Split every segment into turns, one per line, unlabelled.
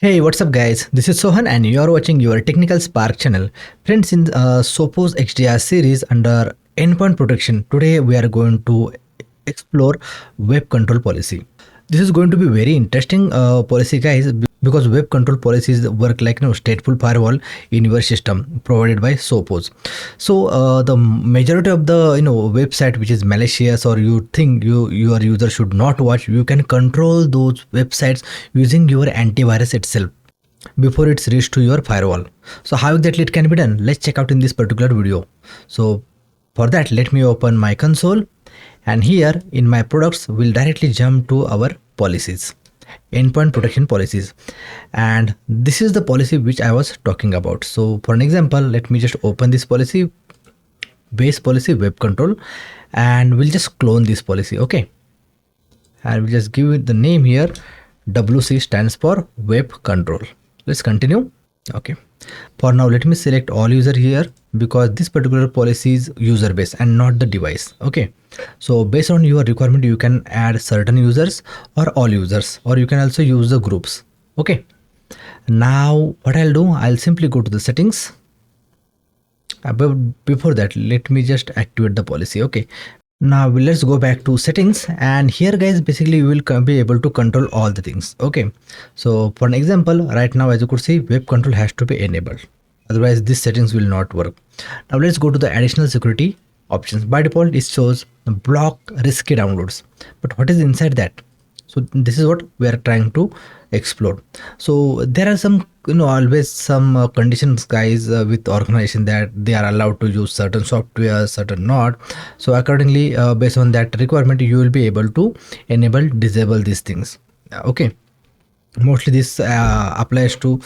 Hey, what's up guys? This is Sohan and you are watching your Technical Spark channel. Friends, in Sophos XDR series under Endpoint Protection, today we are going to explore web control policy. This is going to be very interesting policy guys, because web control policies work like stateful firewall in your system provided by Sophos. So the majority of the website which is malicious, or you think your user should not watch, you can control those websites using your antivirus itself before it's reached to your firewall. So how exactly it can be done, let's check out in this particular video. So for that, let me open my console, and here in my products we'll directly jump to our policies, endpoint protection policies, and this is the policy which I was talking about. So for an example, let me just open this policy, base policy web control, and we'll just clone this policy. Okay, and we'll just give it the name here. WC stands for web control. Let's continue. Okay, for now let me select all user here, because this particular policy is user based and not the device. Okay, so based on your requirement you can add certain users or all users, or you can also use the groups. Okay, now what I'll do, I'll simply go to the settings. But before that, let me just activate the policy. Okay, now let's go back to settings, and here guys, basically you will be able to control all the things. Okay, so for an example, right now as you could see, web control has to be enabled, otherwise these settings will not work. Now let's go to the additional security options. By default it shows block risky downloads, but what is inside that? So this is what we are trying to explore. So there are some always some conditions guys with organization, that they are allowed to use certain software, certain not. So accordingly, based on that requirement, you will be able to enable, disable these things. Okay, mostly this applies to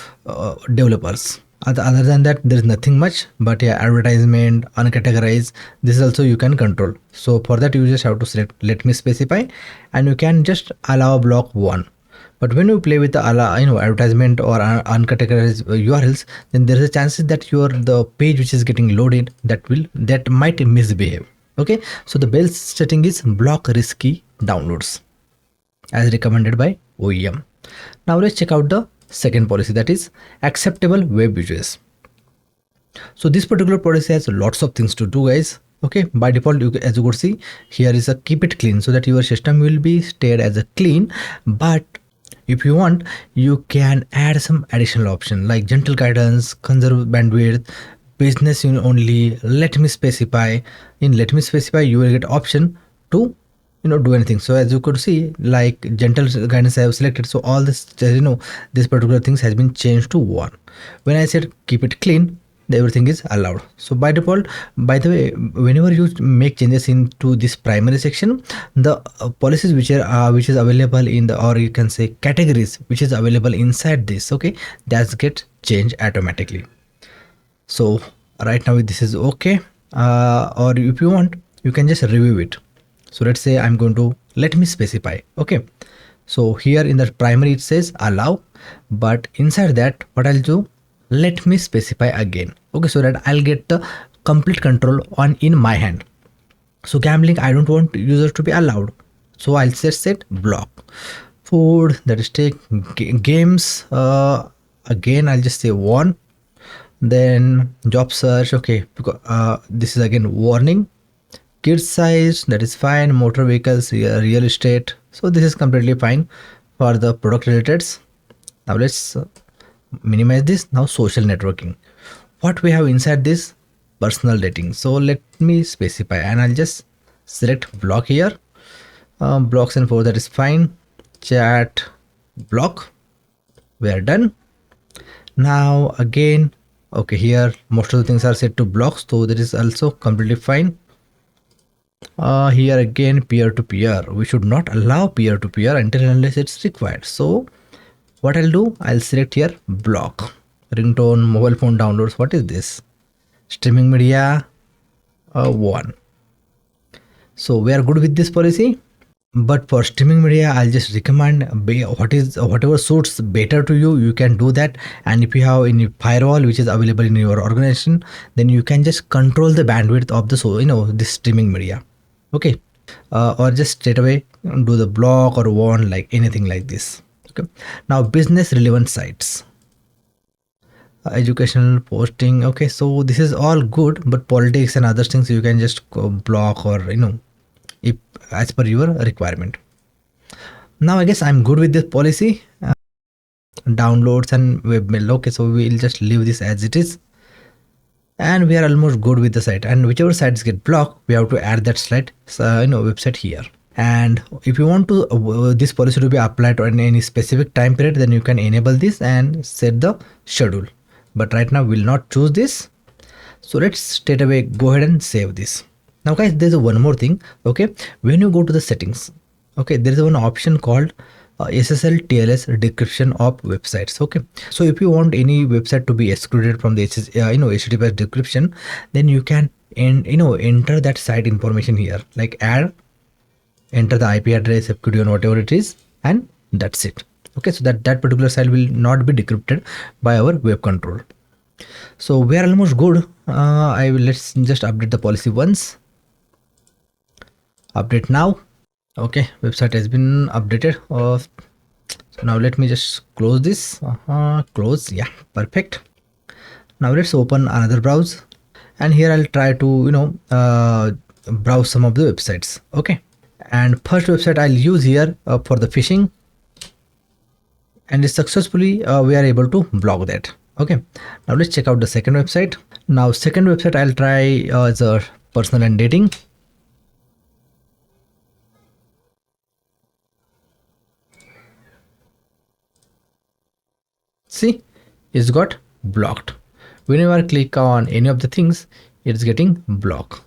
developers. Other than that, there is nothing much. But yeah, advertisement, uncategorized, this is also you can control. So for that you just have to select let me specify, and you can just allow block 1. But when you play with the advertisement or uncategorized URLs, then there is a chances that the page which is getting loaded, that might misbehave. Okay, so the best setting is block risky downloads as recommended by OEM. Now let's check out the second policy, that is acceptable web uses. So this particular policy has lots of things to do guys. Okay, by default, as you could see, here is a keep it clean, so that your system will be stayed as a clean. But if you want, you can add some additional option like gentle guidance, conserve bandwidth, business only, let me specify. In let me specify, you will get option to do anything. So as you could see, like gentle guidance I have selected, so all this this particular things has been changed to 1. When I said keep it clean, everything is allowed. So by default, by the way, whenever you make changes into this primary section, the policies which is available in the, or you can say categories which is available inside this, okay, that get changed automatically. So right now this is okay, or if you want, you can just review it. So let's say I'm going to let me specify. Okay, so here in the primary it says allow, but inside that what I'll do, let me specify again. Okay, so that I'll get the complete control in my hand. So gambling, I don't want users to be allowed, so I'll just set block. Food, that is take games, again I'll just say 1. Then job search, okay, because this is again warning. Kids size, that is fine. Motor vehicles, real estate, so this is completely fine for the product related. Now let's minimize this. Now social networking, what we have inside this, personal dating. So let me specify, and I'll just select block here. Blocks and 4, that is fine. Chat, block, we are done. Now again, okay, here most of the things are set to blocks, so that is also completely fine. Here again, peer-to-peer, we should not allow peer-to-peer until and unless it's required. So what I'll do, I'll select here block. Ringtone, mobile phone downloads, what is this? Streaming media, 1. So we are good with this policy. But for streaming media, I'll just recommend whatever suits better to you, you can do that. And if you have any firewall which is available in your organization, then you can just control the bandwidth of the this streaming media. Okay, or just straight away do the block or warn, like anything like this. Okay. Now business relevant sites, educational posting. Okay, so this is all good, but politics and other things you can just block, or if as per your requirement. Now I guess I'm good with this policy. Downloads and webmail. Okay, so we'll just leave this as it is, and we are almost good with the site. And whichever sites get blocked, we have to add that slide website here. And if you want to this policy to be applied on any specific time period, then you can enable this and set the schedule. But right now we'll not choose this, so let's straight away go ahead and save this. Now guys, there's one more thing. Okay, when you go to the settings, okay, there is one option called SSL TLS decryption of websites. Okay, so if you want any website to be excluded from the HTTPS decryption, then you can enter that site information here, like add, enter the IP address, FQDN, whatever it is, and that's it. Okay, so that particular site will not be decrypted by our web control. So we are almost good. Let's just update the policy once. Update now. Okay, website has been updated. So now let me just close this. Close. Yeah, perfect. Now let's open another browse, and here I'll try to browse some of the websites. Okay, and first website I'll use here for the phishing, and successfully we are able to block that. Okay, now let's check out the second website. Now second website I'll try as a personal and dating. See, it's got blocked. Whenever I click on any of the things, it's getting blocked,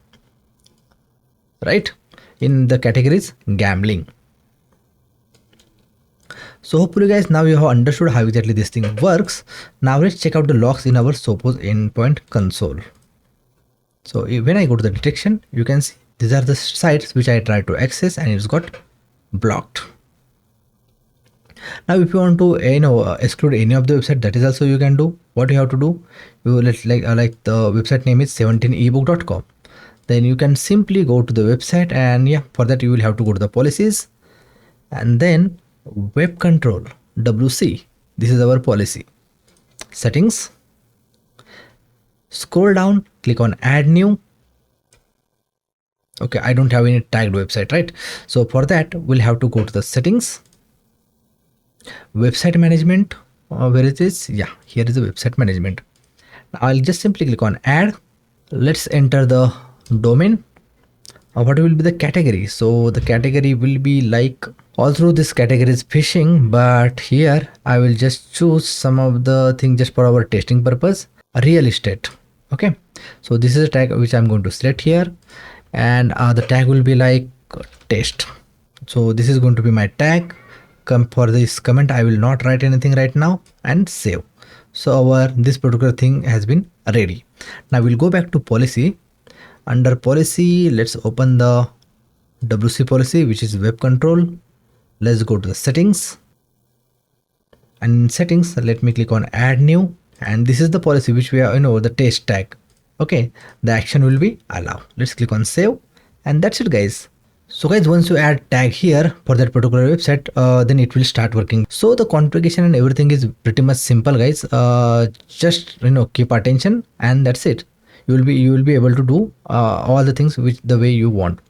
right? In the categories gambling. So hopefully guys, now you have understood how exactly this thing works. Now let's check out the logs in our Sophos Endpoint console. So when I go to the detection, you can see these are the sites which I try to access, and it's got blocked. Now if you want to exclude any of the website, that is also you can do. What you have to do, you will like the website name is 17ebook.com. Then you can simply go to the website, and yeah, for that you will have to go to the policies, and then web control WC. This is our policy. Settings. Scroll down, click on add new. Okay, I don't have any tagged website, right? So for that we'll have to go to the settings, website management. Where it is? Yeah, here is the website management. Now I'll just simply click on add. Let's enter the domain. What will be the category? So the category will be like, all through this category is phishing, but here I will just choose some of the things just for our testing purpose. Real estate. Okay, so this is a tag which I'm going to select here, and the tag will be like test. So this is going to be my tag. For this comment I will not write anything right now, and save. So our this particular thing has been ready. Now we'll go back to policy. Under policy, let's open the WC policy, which is web control. Let's go to the settings, and in settings let me click on add new, and this is the policy which we are the test tag. Okay, the action will be allow. Let's click on save, and that's it guys. So guys, once you add tag here for that particular website, then it will start working. So the configuration and everything is pretty much simple guys. Just keep attention, and that's it. You will be able to do all the things which the way you want.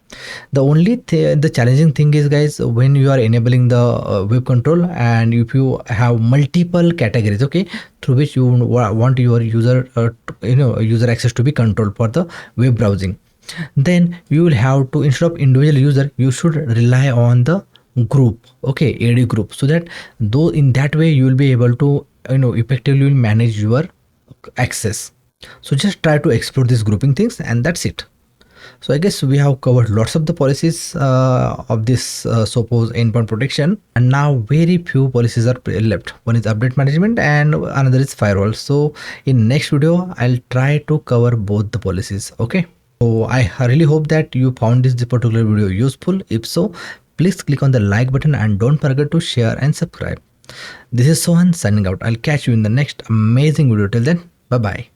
The only the challenging thing is guys, when you are enabling the web control, and if you have multiple categories, okay, through which you want your user user access to be controlled for the web browsing, then you will have to, instead of individual user, you should rely on the group, okay, AD group, so that though in that way you will be able to effectively manage your access. So just try to explore these grouping things, and that's it. So I guess we have covered lots of the policies of this Sophos Endpoint Protection, and now very few policies are left. One is update management and another is firewall. So in next video I'll try to cover both the policies. Okay, so I really hope that you found this particular video useful. If so, please click on the like button and don't forget to share and subscribe. This is Sohan signing out. I'll catch you in the next amazing video. Till then, bye bye.